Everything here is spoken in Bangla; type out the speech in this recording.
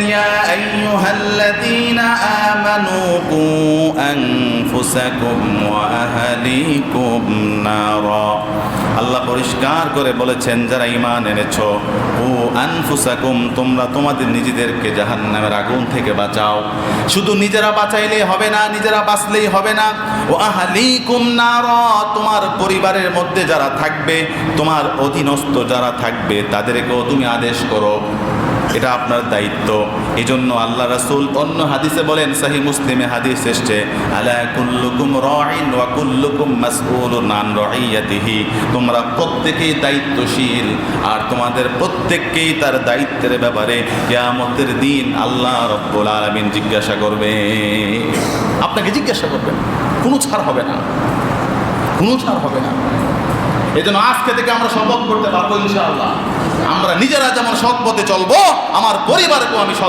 يا أيها الذين آمنوا قوا أنفسكم وأهليكم نارا আল্লাহ পরিষ্কার করে বলেছেন যারা ঈমান এনেছো ও আনফুসাকুম তোমরা তোমাদের নিজেদেরকে জাহান্নামের আগুন থেকে বাঁচাও। শুধু নিজেরা বাঁচাইলেই হবে না, নিজেরা বাঁচলেই হবে না, ও আহলিকুম নারা তোমার পরিবারের মধ্যে যারা থাকবে, তোমার অধীনস্থ যারা থাকবে তাদেরকেও তুমি আদেশ করো, এটা আপনার দায়িত্ব। এই জন্য আল্লাহ রাসূল অন্য হাদিসে বলেন, সহিহ মুসলিমে হাদিস এসছে, আলা কুল্লুকুম রাঈন ওয়া কুল্লুকুম মাসউলুন আন রাঈয়াতিহি তোমরা প্রত্যেকেই দায়িত্বশীল আর তোমাদের প্রত্যেককেই তার দায়িত্বের ব্যাপারে কিয়ামতের দিন আল্লাহ রাব্বুল আলামিন জিজ্ঞাসা করবে, আপনাকে জিজ্ঞাসা করবেন, কোনো ছাড় হবে না, কোনো ছাড় হবে না। এই জন্য আজকে থেকে আমরা শপথ করতে পারবো ইনশাআল্লাহ, আমরা নিজেরা যেমন সৎ পথে চলবো, আমার পরিবারকেও আমি সৎ